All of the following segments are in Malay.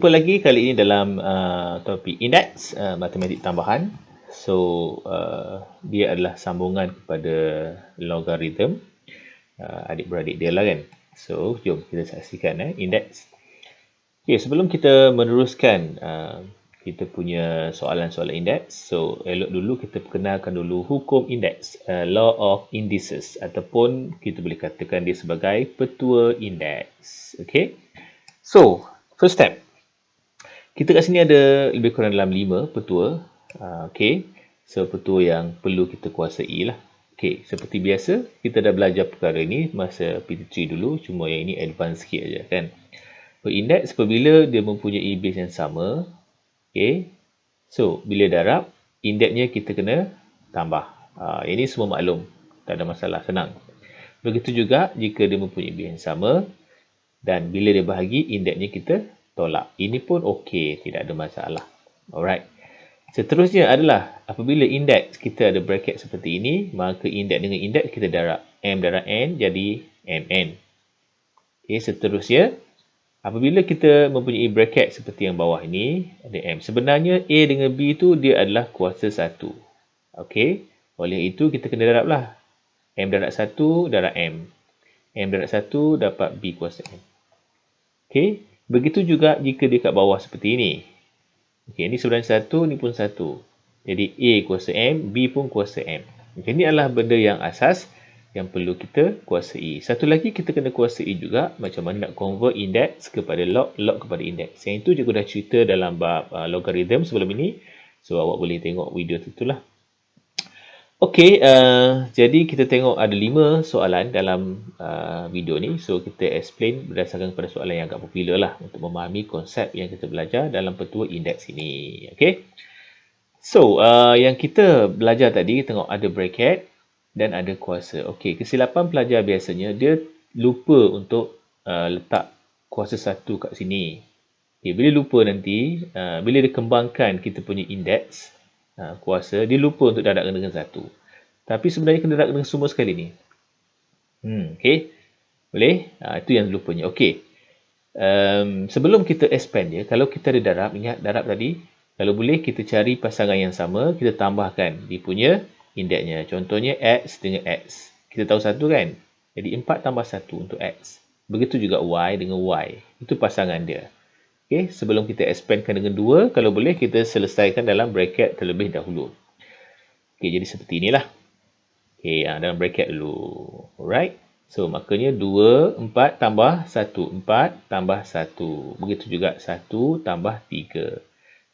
Jumpa lagi kali ini dalam topik indeks matematik tambahan. So, dia adalah sambungan kepada logaritma, adik-beradik dia lah kan. So, jom kita saksikan indeks. Okay, sebelum kita meneruskan kita punya soalan-soalan indeks, so elok dulu kita perkenalkan dulu hukum indeks, law of indices, ataupun kita boleh katakan dia sebagai petua indeks. Okay, so first step. Kita kat sini ada lebih kurang dalam 5 petua. Okay. So, petua yang perlu kita kuasai lah. Okay. Seperti biasa, kita dah belajar perkara ni masa PT3 dulu. Cuma yang ini advance sikit aja kan. Indeks apabila dia mempunyai base yang sama. Okay. So, bila darab, indeksnya kita kena tambah. Ini semua maklum. Tak ada masalah. Senang. Begitu juga jika dia mempunyai base yang sama. Dan bila dia bahagi, indeksnya kita tolak. Ini pun okey, tidak ada masalah. Alright. Seterusnya adalah apabila indeks kita ada bracket seperti ini, maka indeks dengan indeks kita darab. M darab N jadi MN. Okay, seterusnya, apabila kita mempunyai bracket seperti yang bawah ini, ada M. Sebenarnya A dengan B itu dia adalah kuasa 1. Okey. Oleh itu, kita kena darab lah. M darab 1 darab M. M darab 1 dapat B kuasa M. Okey. Begitu juga jika dia kat bawah seperti ini. Okey, ini sebenarnya 1, ni pun 1. Jadi A kuasa M, B pun kuasa M. Okay, ini adalah benda yang asas yang perlu kita kuasai. Satu lagi kita kena kuasai juga macam mana nak convert index kepada log, log kepada index. Yang itu juga dah cerita dalam bab logarithm sebelum ini. So awak boleh tengok video tu lah. Okey, jadi kita tengok ada 5 soalan dalam video ni. So, kita explain berdasarkan kepada soalan yang agak popular lah untuk memahami konsep yang kita belajar dalam petua indeks ini. Okey. So, yang kita belajar tadi, tengok ada bracket dan ada kuasa. Okey, kesilapan pelajar biasanya dia lupa untuk letak kuasa 1 kat sini. Okay, bila lupa nanti, bila dia kembangkan kita punya indeks, kuasa, dia lupa untuk darabkan dengan 1. Tapi sebenarnya kena darabkan dengan semua sekali ni. Okay. Boleh? Itu yang lupanya. Okay. Sebelum kita expand dia, kalau kita ada darab, ingat darab tadi, kalau boleh kita cari pasangan yang sama, kita tambahkan dia punya indeksnya. Contohnya X dengan X. Kita tahu 1 kan? Jadi 4 tambah 1 untuk X. Begitu juga Y dengan Y. Itu pasangan dia. Okay, sebelum kita expandkan dengan 2, kalau boleh kita selesaikan dalam bracket terlebih dahulu. Okay, jadi seperti inilah. Okay, dalam bracket dulu. Alright. So, makanya 2, 4 tambah 1. 4 tambah 1. Begitu juga 1 tambah 3.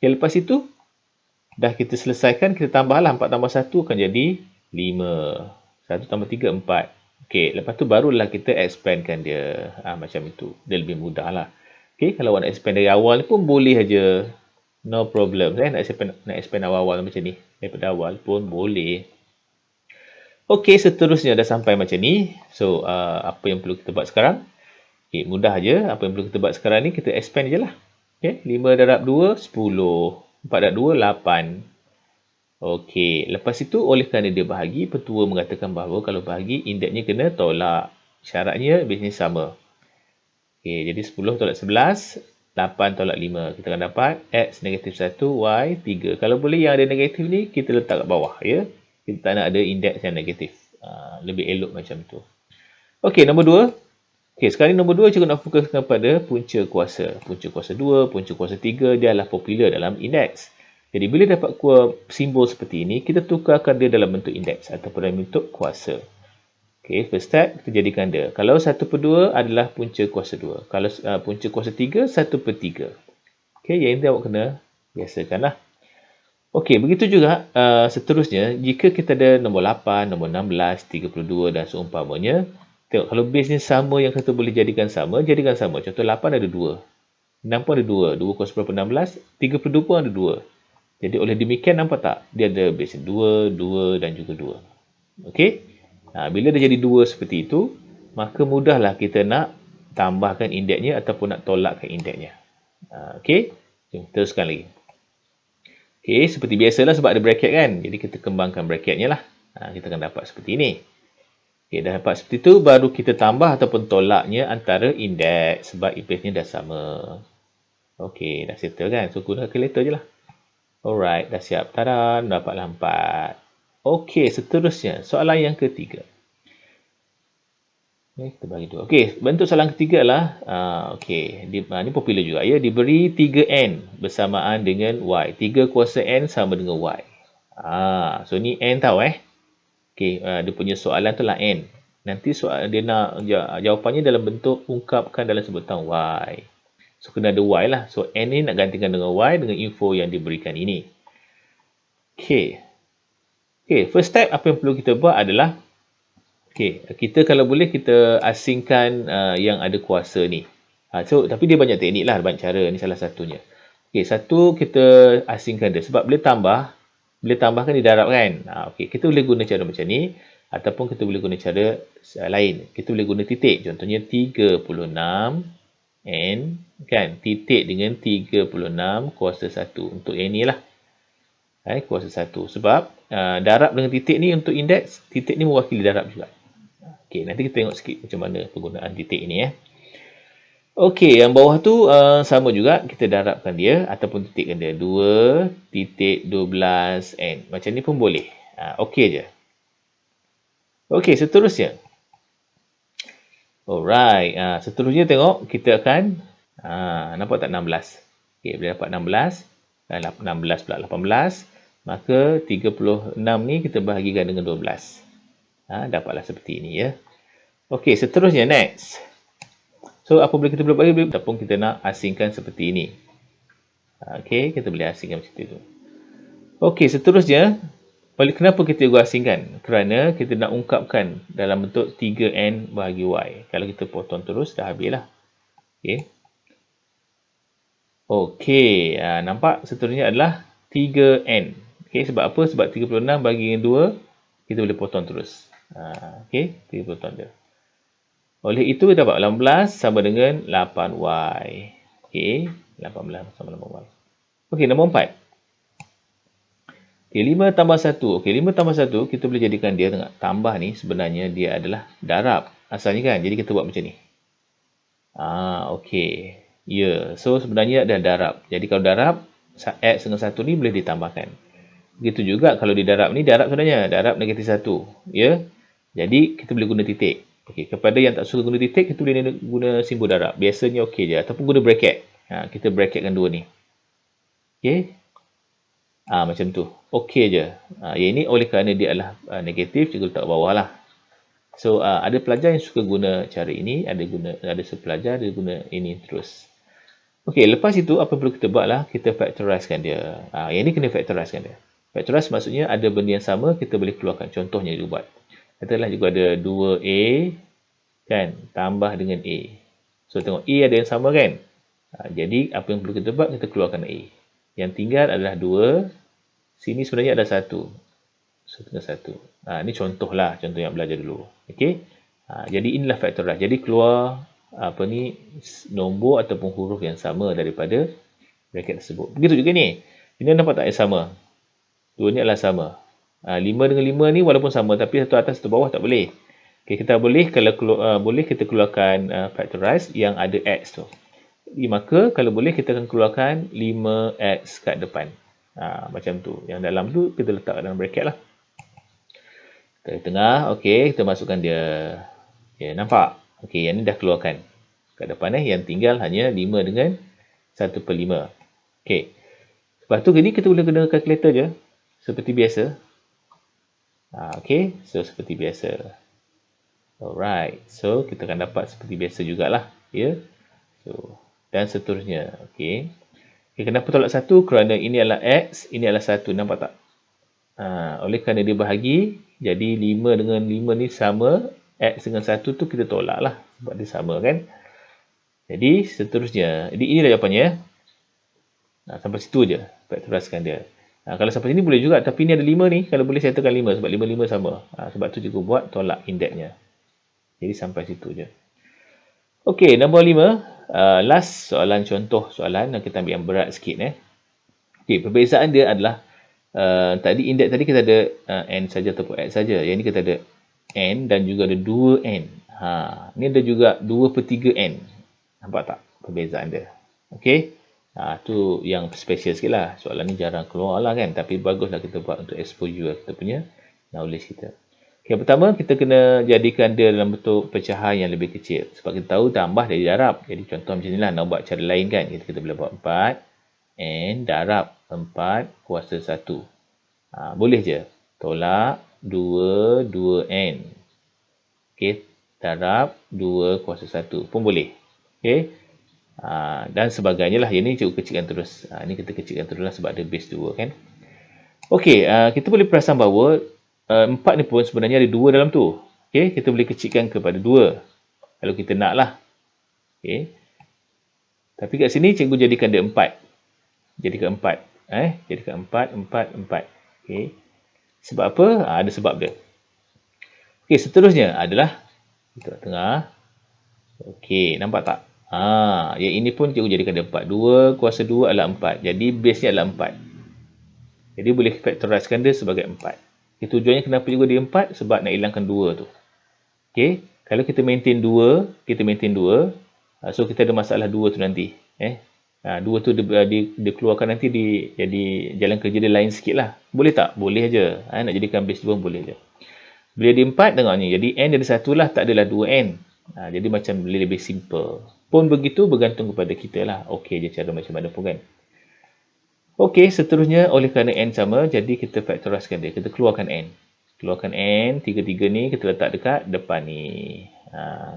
Okay, lepas itu, dah kita selesaikan, kita tambahlah 4 tambah 1 akan jadi 5. 1 tambah 3, 4. Okay, lepas tu barulah kita expandkan dia. Macam itu. Dia lebih mudah lah. Okay, kalau awak nak expand dari awal pun boleh aja. No problem. Nak expand awal-awal macam ni. Daripada awal pun boleh. Okay, seterusnya dah sampai macam ni. So, apa yang perlu kita buat sekarang? Okay, mudah aja. Apa yang perlu kita buat sekarang ni, kita expand je lah. Okay, 5 darab 2, 10. 4 darab 2, 8. Okay, lepas itu oleh kerana dia bahagi, petua mengatakan bahawa kalau bahagi, indeksnya kena tolak. Syaratnya biasanya sama. Okay, jadi 10 tolak 11, 8 tolak 5. Kita akan dapat X negatif 1, Y 3. Kalau boleh yang ada negatif ni, kita letak kat bawah. Ya? Kita tak nak ada indeks yang negatif. Lebih elok macam tu. Okey, nombor 2. Okey, sekarang ni nombor 2 cikgu nak fokus kepada punca kuasa. Punca kuasa 2, punca kuasa 3 dia adalah popular dalam indeks. Jadi bila dapat simbol seperti ini, kita tukarkan dia dalam bentuk indeks ataupun dalam bentuk kuasa. Okey, first step kita jadikan dia. Kalau 1/2 adalah punca kuasa 2. Kalau punca kuasa 3, 1/3. Okey, yang ini awak kena biasakanlah. Okey, begitu juga seterusnya, jika kita ada nombor 8, nombor 16, 32 dan seumpamanya, tengok kalau base ni sama yang kita boleh jadikan sama, jadikan sama. Contoh 8 ada 2. 6 pun ada 2. 2 kuasa berapa 16? 32 pun ada 2. Jadi oleh demikian nampak tak? Dia ada base 2, 2 dan juga 2. Okey? Bila dia jadi 2 seperti itu, maka mudahlah kita nak tambahkan indeksnya ataupun nak tolakkan indeksnya. Okey? Jom teruskan lagi. Okey, seperti biasalah sebab ada bracket kan. Jadi kita kembangkan bracketnya lah. Kita akan dapat seperti ini. Okey, dah dapat seperti itu, baru kita tambah ataupun tolaknya antara indeks sebab base-nya dah sama. Okey, dah settle kan? So, guna calculator je lah. Alright, dah siap. Tada, dapatlah 4. Okey, seterusnya. Soalan yang ketiga. Kita bagi dua. Okey, bentuk soalan ketiga lah. Okey, ini popular juga. Ya, diberi 3N bersamaan dengan Y. 3 kuasa N sama dengan Y. So ni N tahu Okey, dia punya soalan tu lah N. Nanti soal dia nak jawapannya dalam bentuk ungkapkan dalam sebutan Y. So kena ada Y lah. So N ni nak gantikan dengan Y dengan info yang diberikan ini. Okey. Okey, first step apa yang perlu kita buat adalah kita kalau boleh kita asingkan yang ada kuasa ni. Tapi dia banyak teknik lah, banyak cara. Ni salah satunya. Satu kita asingkan dia. Sebab boleh tambahkan di darab kan. Kita boleh guna cara macam ni. Ataupun kita boleh guna cara lain. Kita boleh guna titik. Contohnya 36 N kan. Titik dengan 36 kuasa 1. Untuk yang ni lah. Kuasa 1. Sebab darab dengan titik ni untuk indeks. Titik ni mewakili darab juga. Nanti kita tengok sikit macam mana penggunaan titik ini yang bawah tu sama juga kita darabkan dia ataupun titikkan dia 2.12N. Macam ni pun boleh. Je. Seterusnya. Alright, seterusnya tengok kita akan nampak tak 16. Bila dapat 16 pula 18, maka 36 ni kita bahagikan dengan 12. Dapatlah seperti ini ya. Seterusnya next. So apabila kita boleh bagi ataupun kita nak asingkan seperti ini. Kita boleh asingkan macam itu. Seterusnya kenapa kita guna asingkan? Kerana kita nak ungkapkan dalam bentuk 3N bahagi Y. Kalau kita potong terus dah habislah. Nampak seterusnya adalah 3N. Sebab apa? Sebab 36 bagi dengan 2 kita boleh potong terus. Kita potong dia. Oleh itu, dapat 18 sama dengan 8Y. 18 sama 8Y. Nombor 4. 5 tambah 1. 5 tambah 1, kita boleh jadikan dia tengah tambah ni sebenarnya dia adalah darab. Asalnya kan. Jadi kita buat macam ni. So sebenarnya ada darab. Jadi kalau darab, X dengan 1 ni boleh ditambahkan. Begitu juga kalau di darab ni, darab sebenarnya. Darab negatif 1. Jadi kita boleh guna titik. Kepada yang tak suka guna titik, kita boleh guna simbol darab. Biasanya je. Ataupun guna bracket. Kita bracketkan dua ni. Macam tu. Je. Yang ini oleh kerana dia adalah negatif, kita letak bawah lah. So, ada pelajar yang suka guna cara ini. Ada sepelajar dia guna ini terus. Lepas itu, apa perlu kita buat lah? Kita factorizekan dia. Yang ini kena factorizekan dia. Factorize maksudnya ada benda yang sama, kita boleh keluarkan. Contohnya dia buat. Katalah juga ada 2A kan, tambah dengan A. So, tengok A ada yang sama kan? Jadi, apa yang perlu kita buat? Kita keluarkan A. Yang tinggal adalah 2. Sini sebenarnya ada 1. So, tinggal 1. Ini contoh lah. Contoh yang belajar dulu. Jadi, inilah factorize. Jadi, keluar nombor ataupun huruf yang sama daripada bracket tersebut. Begitu juga ni. Ini nampak tak yang sama? Dua ni adalah sama. 5 dengan 5 ni walaupun sama tapi satu atas satu bawah tak boleh. Kita boleh kalau boleh kita keluarkan factorize yang ada X tu. Maka kalau boleh kita akan keluarkan 5X kat depan. Macam tu. Yang dalam tu kita letak dalam bracket lah. Dari tengah, kita masukkan dia. Nampak? Yang ni dah keluarkan. Kat depan yang tinggal hanya 5 dengan 1/5. Lepas tu ni kita boleh guna kalkulator je. Seperti biasa. So seperti biasa. Alright. So kita akan dapat seperti biasa jugalah. So dan seterusnya. Kenapa tolak 1? Kerana ini adalah X, ini adalah 1. Nampak tak? Oleh kerana dia bahagi, jadi 5 dengan 5 ni sama, X dengan 1 tu kita tolak lah. Sebab dia sama kan? Jadi seterusnya. Jadi inilah jawapannya. Sampai situ je. Factorizekan dia. Kalau sampai sini boleh juga. Tapi ni ada 5 ni. Kalau boleh settlekan 5. Sebab 5 sama. Sebab tu juga buat tolak indeksnya. Jadi sampai situ je. Nombor 5. Last soalan contoh soalan. Kita ambil yang berat sikit. Perbezaan dia adalah. Tadi indeks tadi kita ada N saja ataupun X saja. Yang ni kita ada N dan juga ada 2N. Ni ada juga 2/3N. Nampak tak perbezaan dia? Tu yang special sikit lah. Soalan ni jarang keluar lah kan. Tapi baguslah kita buat untuk exposure kita punya knowledge kita. Yang pertama, kita kena jadikan dia dalam bentuk pecahan yang lebih kecil. Sebab kita tahu tambah dari darab. Jadi contoh macam ni lah. Nak buat cara lain kan. Kita boleh buat 4 N darab 4 kuasa 1. Boleh je. Tolak 2 N. Okey, darab 2 kuasa 1 pun boleh. Okey. Dan sebagainya lah. Yang ni cikgu kecilkan terus. Ni kita kecilkan terus lah sebab ada base 2 kan. Okey, kita boleh perasan bahawa 4 ni pun sebenarnya ada 2 dalam tu. Okey, kita boleh kecilkan kepada 2. Kalau kita nak lah. Okey. Tapi kat sini cikgu jadikan dia 4. Jadikan 4. Jadikan 4, 4, 4. Okey. Sebab apa? Ada sebab dia. Okey, seterusnya adalah kita tengah. Okey, nampak tak? Yang ini pun cikgu jadikan dia 4. 2 kuasa 2 adalah 4. Jadi base nya adalah 4. Jadi boleh factorizekan dia sebagai 4. Tujuannya kenapa juga dia 4? Sebab nak hilangkan 2 tu. Okey, kalau kita maintain 2, so kita ada masalah 2 tu nanti. 2 tu dia keluarkan nanti jadi jalan kerja dia lain sikit lah. Boleh tak? Boleh je. Nak jadikan base 2 boleh je. Bila dia 4, tengok ni. Jadi N ada 1 lah, tak adalah 2N. Jadi macam lebih simple. Pun begitu bergantung kepada kita lah. Okey je cara macam mana pun kan. Okey, seterusnya oleh kerana N sama, jadi kita factorizekan dia. Kita keluarkan N. Keluarkan N, 3 ni kita letak dekat depan ni.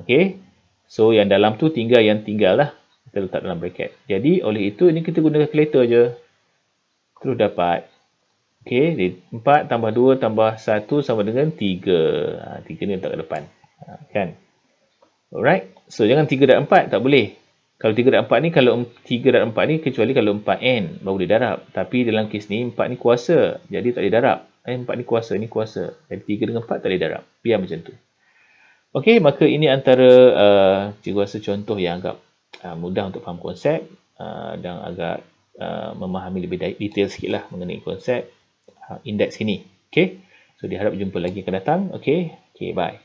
Okey. So yang dalam tu tinggal yang tinggal lah. Kita letak dalam bracket. Jadi oleh itu, ini kita guna calculator je. Terus dapat. Okey, 4 tambah 2 tambah 1 sama dengan 3. 3 ni letak ke depan. Kan? Alright. So, jangan 3 dan 4. Tak boleh. Kalau 3 dan 4 ni, kalau 3 dan 4 ni, kecuali kalau 4N, baru dia darab. Tapi dalam kes ni, 4 ni kuasa. Jadi, tak boleh darab. 4 ni kuasa, ni kuasa. Jadi, 3 dengan 4 tak boleh darab. Biar macam tu. Okey, maka ini antara cikgu rasa contoh yang agak mudah untuk faham konsep dan agak memahami lebih detail sikit lah mengenai konsep indeks ini. Okay. So, diharap jumpa lagi akan datang. Okay. Okay, bye.